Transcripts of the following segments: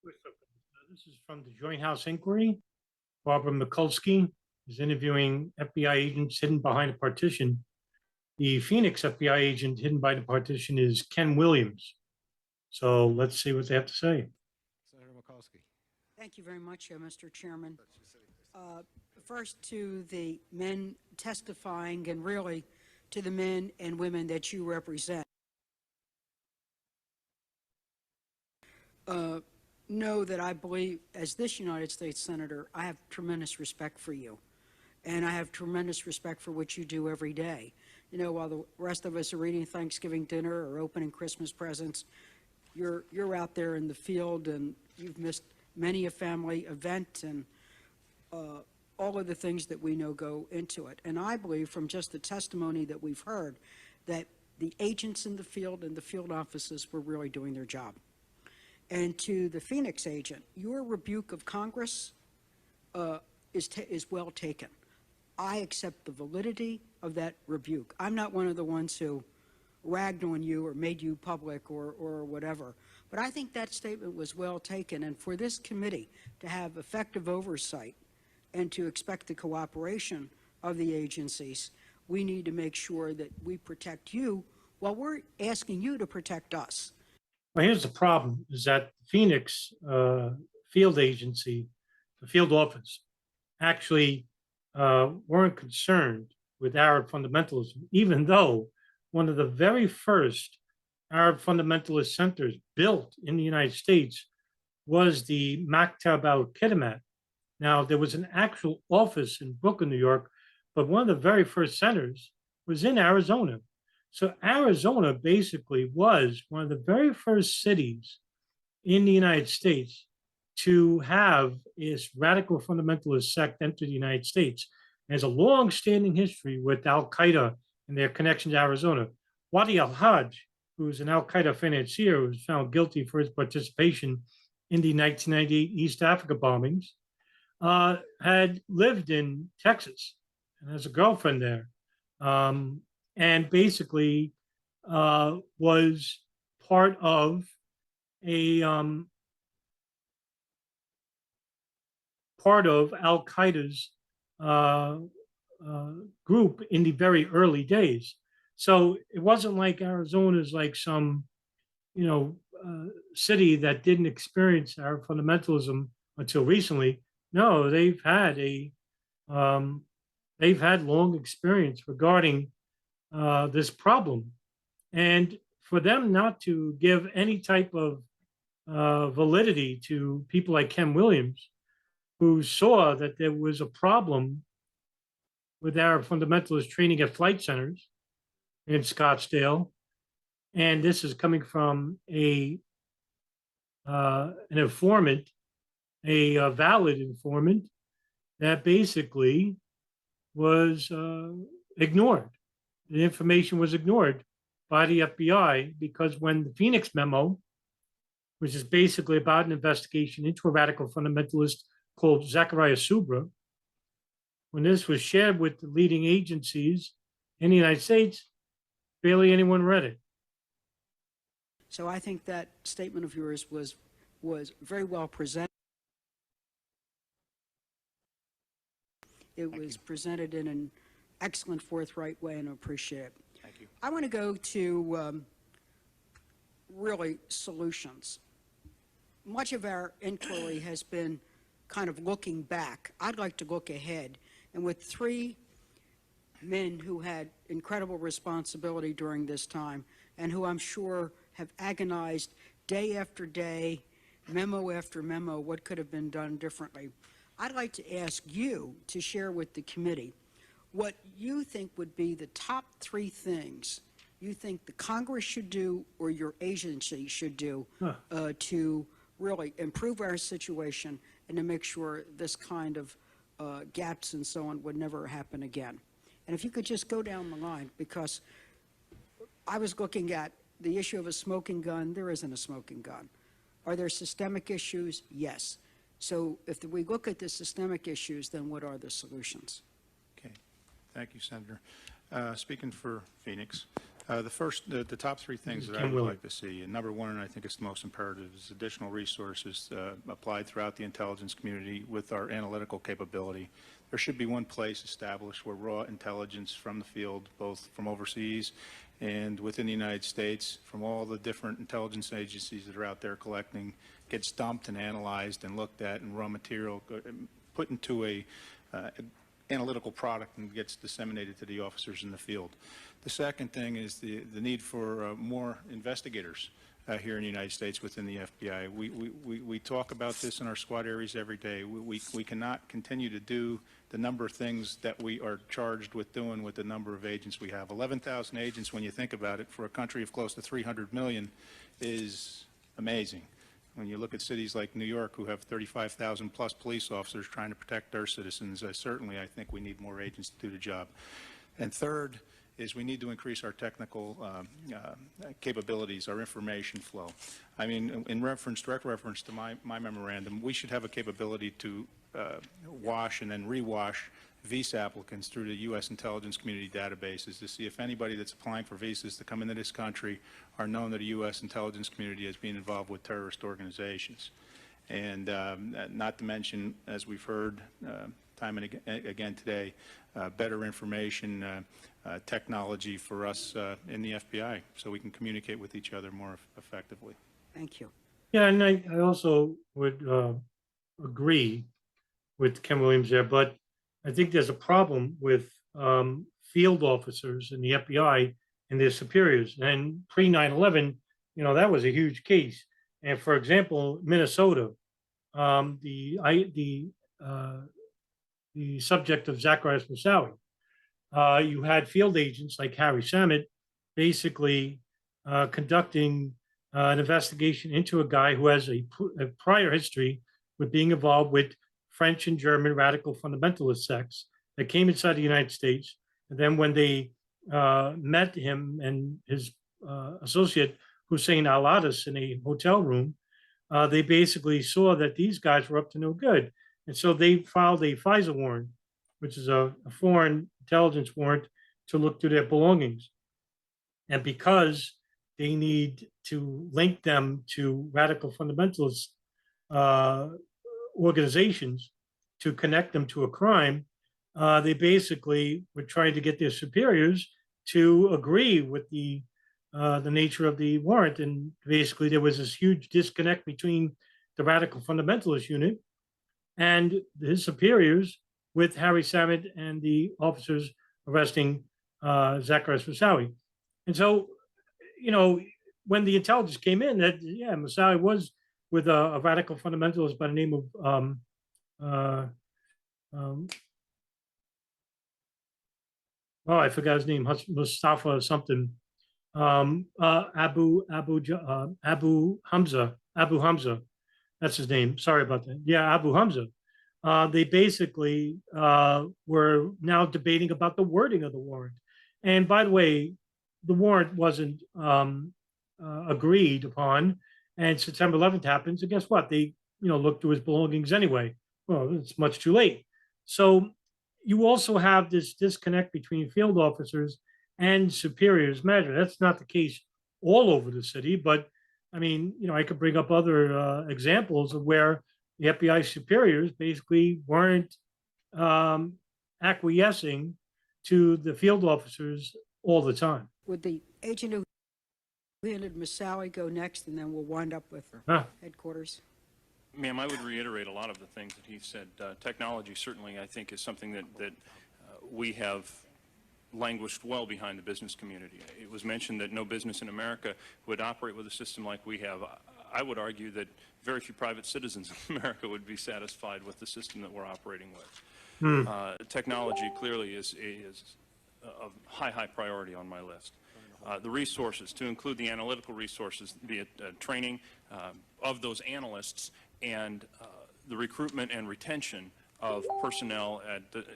This is from the Jouse Inquiry. Barbara Mikulski is interviewing FBI agents hidden behind a partition. The Phoenix FBI agent hidden by the partition is Ken Williams. So let's see what they have to say. Senator Mikulski. Thank you very much, Mr. Chairman. First, to the men testifying and really to the men and women that you represent. Know that I believe, as this United States Senator, I have tremendous respect for you. And I have tremendous respect for what you do every day. You know, while the rest of us are eating Thanksgiving dinner or opening Christmas presents, you're out there in the field, and you've missed many a family event and all of the things that we know go into it. And I believe, from just the testimony that we've heard, that the agents in the field and the field offices were really doing their job. And to the Phoenix agent, your rebuke of Congress is well taken. I accept the validity of that rebuke. I'm not one of the ones who ragged on you or made you public or whatever. But I think that statement was well taken. And for this committee to have effective oversight and to expect the cooperation of the agencies, we need to make sure that we protect you while we're asking you to protect us. Well, here's the problem, is that the Phoenix field agency, the field office, actually weren't concerned with Arab fundamentalism, even though one of the very first Arab fundamentalist centers built in the United States was the Maktab al-Khidmat. Now, there was an actual office in Brooklyn, New York, but one of the very first centers was in Arizona. So Arizona basically was one of the very first cities in the United States to have this radical fundamentalist sect enter the United States. There's a long-standing history with Al-Qaeda and their connection to Arizona. Wadi al-Hajj, who's an Al-Qaeda financier who was found guilty for his participation in the 1998 East Africa bombings, had lived in Texas and has a girlfriend there. And basically was part of a Al-Qaeda's group in the very early days. So it wasn't like Arizona's like some, city that didn't experience Arab fundamentalism until recently. No, they've had long experience regarding this problem. And for them not to give any type of validity to people like Ken Williams, who saw that there was a problem with Arab fundamentalist training at flight centers in Scottsdale, and this is coming from an informant, a valid informant that basically was ignored. The information was ignored by the FBI because when the Phoenix memo, which is basically about an investigation into a radical fundamentalist called Zachariah Subra, when this was shared with the leading agencies in the United States, barely anyone read it. So I think that statement of yours was very well presented. It was presented in an excellent, forthright way, and I appreciate it. Thank you. I want to go to really solutions. Much of our inquiry has been kind of looking back. I'd like to look ahead. And with three men who had incredible responsibility during this time and who I'm sure have agonized day after day, memo after memo, what could have been done differently, I'd like to ask you to share with the committee what you think would be the top three things you think the Congress should do or your agency should do to really improve our situation and to make sure this kind of gaps and so on would never happen again. And if you could just go down the line, because I was looking at the issue of a smoking gun. There isn't a smoking gun. Are there systemic issues? Yes. So if we look at the systemic issues, then what are the solutions? Okay. Thank you, Senator. Speaking for Phoenix, The top three things that I Ken would Willie. like to see, and number one, and I think it's the most imperative, is additional resources applied throughout the intelligence community with our analytical capability. There should be one place established where raw intelligence from the field, both from overseas and within the United States, from all the different intelligence agencies that are out there collecting, gets dumped and analyzed and looked at, and raw material put into a analytical product and gets disseminated to the officers in the field. The second thing is the need for more investigators here in the United States within the FBI. We talk about this in our squad areas every day. We cannot continue to do the number of things that we are charged with doing with the number of agents we have. 11,000 agents, when you think about it, for a country of close to 300 million is amazing. When you look at cities like New York, who have 35,000 plus police officers trying to protect their citizens, certainly I think we need more agents to do the job. And third is we need to increase our technical capabilities, our information flow. I mean, in direct reference to my memorandum, we should have a capability to wash and then rewash visa applicants through the U.S. intelligence community databases to see if anybody that's applying for visas to come into this country are known to the U.S. intelligence community as being involved with terrorist organizations. And not to mention, as we've heard time and again today, better information technology for us in the FBI so we can communicate with each other more effectively. Thank you. Yeah, and I also would agree with Ken Williams there, but I think there's a problem with field officers in the FBI and their superiors. And pre 9/11, you know, that was a huge case. And for example, Minnesota, the subject of Zacharias Moussaoui, you had field agents like Harry Samit basically conducting an investigation into a guy who has a prior history with being involved with French and German radical fundamentalist sects that came inside the United States. And then when they met him and his associate Hussein al-Adas in a hotel room, they basically saw that these guys were up to no good. And so they filed a FISA warrant, which is a foreign intelligence warrant to look through their belongings. And because they need to link them to radical fundamentalist organizations to connect them to a crime, they basically were trying to get their superiors to agree with the nature of the warrant. And basically there was this huge disconnect between the radical fundamentalist unit and his superiors with Harry Samit and the officers arresting Zacharias Moussaoui. And so, you know, when the intelligence came in that, yeah, Moussaoui was with a radical fundamentalist by the name of, oh, I forgot his name, Mustafa something, Abu Hamza, that's his name. Sorry about that. Yeah, Abu Hamza. They basically were now debating about the wording of the warrant. And by the way, the warrant wasn't agreed upon, and September 11th happens, and guess what? They, you know, looked through his belongings anyway. Well, it's much too late. So you also have this disconnect between field officers and superiors measure. That's not the case all over the city, but I mean, you know, I could bring up other examples of where the FBI superiors basically weren't acquiescing to the field officers all the time. Would the agent who landed Moussaoui go next, and then we'll wind up with headquarters? Ma'am, I would reiterate a lot of the things that he said. Technology certainly, I think, is something that we have languished well behind the business community. It was mentioned that no business in America would operate with a system like we have. I would argue that very few private citizens in America would be satisfied with the system that we're operating with. Technology clearly is a high priority on my list. The resources, to include the analytical resources, be it training of those analysts and the recruitment and retention of personnel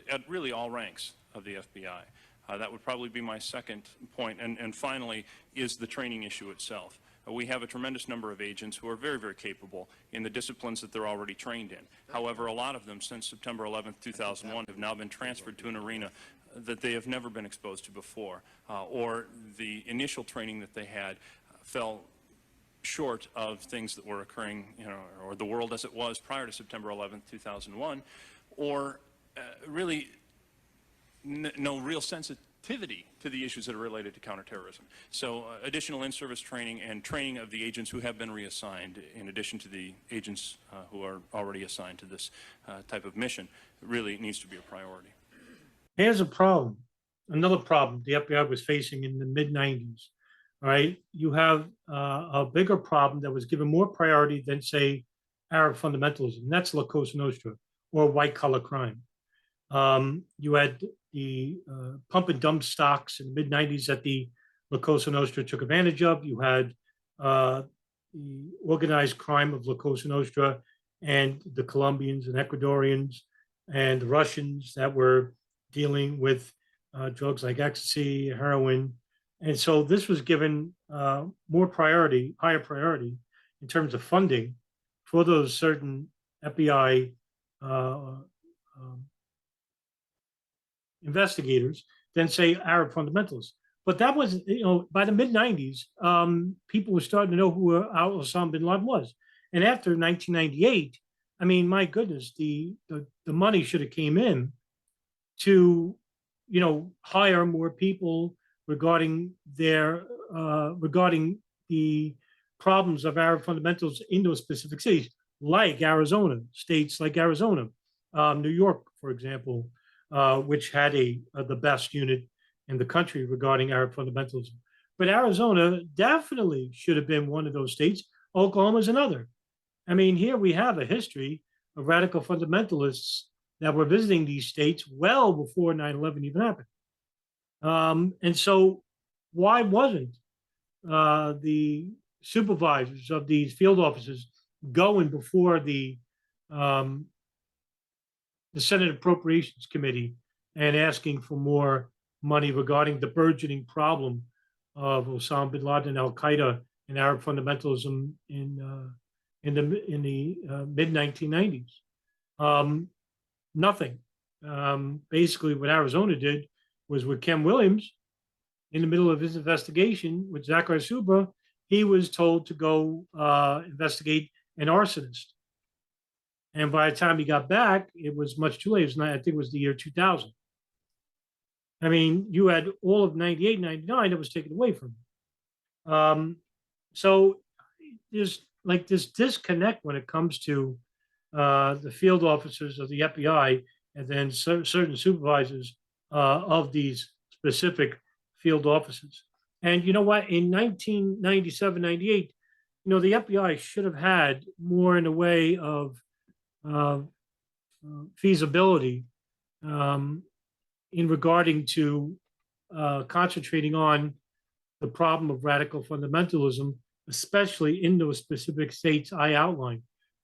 at really all ranks of the FBI. That would probably be my second point. And finally is the training issue itself. We have a tremendous number of agents who are very capable in the disciplines that they're already trained in. However, a lot of them since September 11th, 2001 have now been transferred to an arena that they have never been exposed to before, or the initial training that they had fell short of things that were occurring, or the world as it was prior to September 11th, 2001, or really no real sensitivity to the issues that are related to counterterrorism. So additional in-service training and training of the agents who have been reassigned, in addition to the agents who are already assigned to this type of mission, really needs to be a priority. Here's a problem, another problem the FBI was facing in the mid-90s. All right, you have a bigger problem that was given more priority than, say, Arab fundamentalism. And that's La Cosa Nostra, or white-collar crime. You had the pump and dump stocks in the mid-90s that the La Cosa Nostra took advantage of. You had the organized crime of La Cosa Nostra and the Colombians and Ecuadorians and the Russians that were dealing with drugs like ecstasy, heroin. And so this was given more priority, higher priority in terms of funding for those certain FBI investigators than, say, Arab fundamentalists. But that was, by the mid-90s, people were starting to know who Osama bin Laden was. And after 1998, I mean, my goodness, the money should have came in to, hire more people regarding regarding the problems of Arab fundamentals in those specific cities, like Arizona, states like Arizona, New York, for example, which had the best unit in the country regarding Arab fundamentalism. But Arizona definitely should have been one of those states. Oklahoma is another. I mean, here we have a history of radical fundamentalists that were visiting these states well before 9/11 even happened. And so why wasn't the supervisors of these field offices going before the Senate Appropriations Committee and asking for more money regarding the burgeoning problem of Osama bin Laden, Al Qaeda, and Arab fundamentalism in the mid 1990s? Nothing. Basically, what Arizona did was with Ken Williams, in the middle of his investigation with Zachary Subra, he was told to go investigate an arsonist. And by the time he got back, it was much too late. It was I think it was the year 2000. I mean, you had all of 98, 99 that was taken away from him. So there's like this disconnect when it comes to the field officers of the FBI and then certain supervisors of these specific field offices. And you know what? In 1997, 98, the FBI should have had more in the way of feasibility in regarding to concentrating on the problem of radical fundamentalism, especially in those specific states I outlined: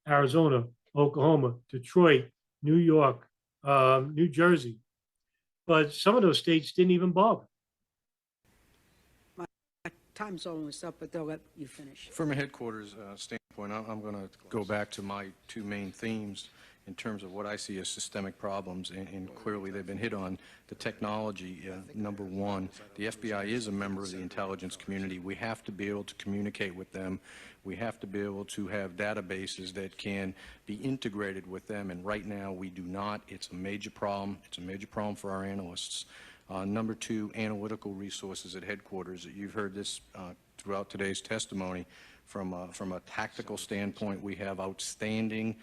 Arizona, Oklahoma, Detroit, New York, New Jersey. But some of those states didn't even bother. My time's almost up, but they'll let you finish. From a headquarters standpoint, I'm going to go back to my two main themes in terms of what I see as systemic problems, and clearly they've been hit on. The technology, number one, the FBI is a member of the intelligence community. We have to be able to communicate with them. We have to be able to have databases that can be integrated with them, and right now we do not. It's a major problem. It's a major problem for our analysts. Number two, analytical resources at headquarters. You've heard this throughout today's testimony. From a tactical standpoint, we have outstanding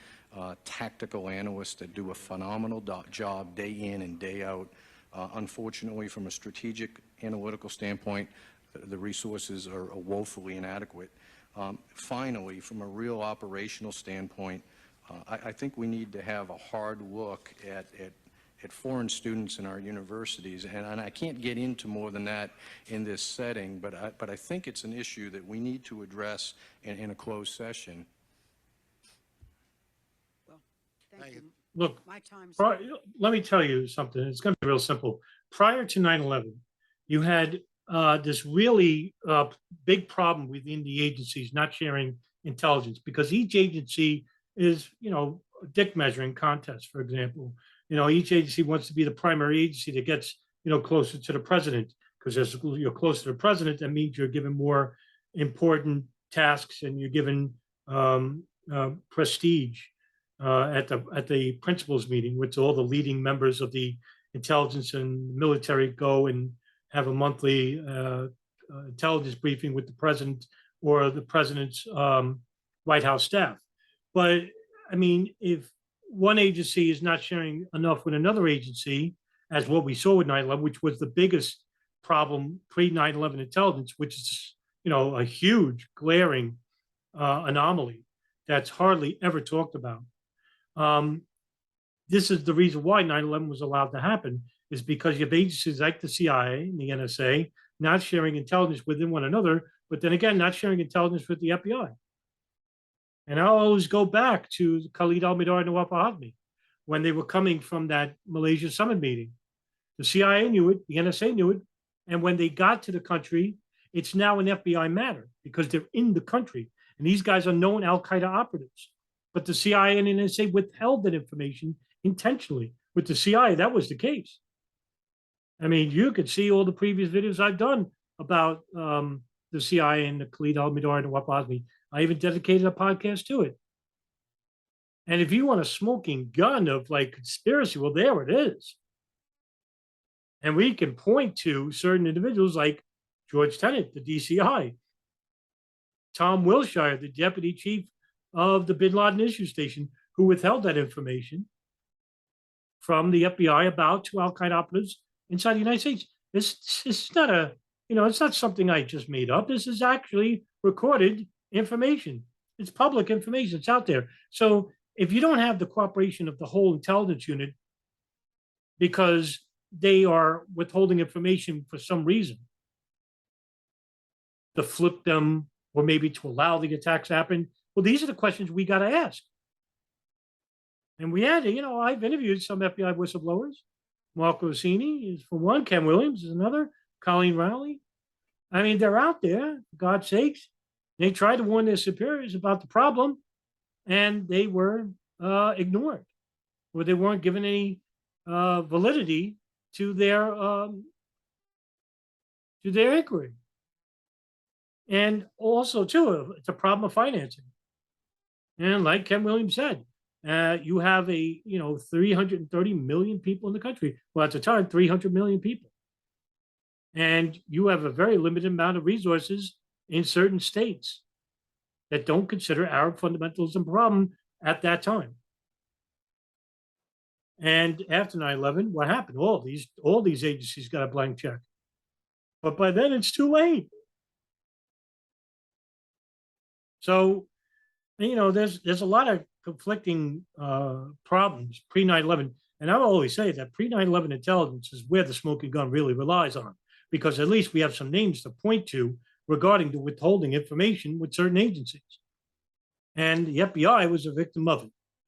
tactical analysts that do a phenomenal job day in and day out. Unfortunately, from a strategic analytical standpoint, the resources are woefully inadequate. Finally, from a real operational standpoint, I think we need to have a hard look at foreign students in our universities, and I can't get into more than that in this setting, but I think it's an issue that we need to address in a closed session. Well, thank you. Look, My time's let me tell you something. It's going to be real simple. Prior to 9/11, you had this really big problem within the agencies not sharing intelligence, because each agency is, a dick measuring contest, for example. Each agency wants to be the primary agency that gets, closer to the president, because as you're closer to the president, that means you're given more important tasks and you're given prestige at the principals meeting, which all the leading members of the intelligence and military go and have a monthly intelligence briefing with the president or the president's White House staff. But I mean, if one agency is not sharing enough with another agency, as what we saw with 9/11, which was the biggest problem pre-9/11 intelligence, which is, a huge glaring anomaly that's hardly ever talked about. This is the reason why 9/11 was allowed to happen, is because you have agencies like the CIA and the NSA not sharing intelligence within one another, but then again, not sharing intelligence with the FBI. And I'll always go back to Khalid al-Mihdhar and Nawaf al-Hazmi when they were coming from that Malaysia summit meeting. The CIA knew it, the NSA knew it, and when they got to the country, it's now an FBI matter because they're in the country. And these guys are known al-Qaeda operatives. But the CIA and NSA withheld that information intentionally. With the CIA, that was the case. I mean, you could see all the previous videos I've done about the CIA and the Khalid al-Mihdhar and Nawaf al-Hazmi. I even dedicated a podcast to it. And if you want a smoking gun of like conspiracy, well, there it is. And we can point to certain individuals like George Tenet, the DCI, Tom Wilshire, the deputy chief of the Bin Laden Issue Station, who withheld that information from the FBI about two al-Qaeda operatives inside the United States. This is not it's not something I just made up. This is actually recorded information. It's public information. It's out there. So if you don't have the cooperation of the whole intelligence unit because they are withholding information for some reason, to flip them or maybe to allow the attacks to happen, well, these are the questions we got to ask. And we had, I've interviewed some FBI whistleblowers. Mark Rossini is for one, Ken Williams is another, Colleen Rowley. I mean, they're out there, for God's sakes. They tried to warn their superiors about the problem, and they were ignored, or they weren't given any validity to their inquiry. And also, too, it's a problem of financing. And like Ken Williams said, you have 330 million people in the country. Well, at the time, 300 million people. And you have a very limited amount of resources in certain states that don't consider Arab fundamentalism a problem at that time. And after 9/11, what happened? All these agencies got a blank check. But by then, it's too late. So, there's a lot of conflicting problems pre 9/11, and I will always say that pre 9/11 intelligence is where the smoking gun really relies on, because at least we have some names to point to regarding the withholding information with certain agencies, and the FBI was a victim of it.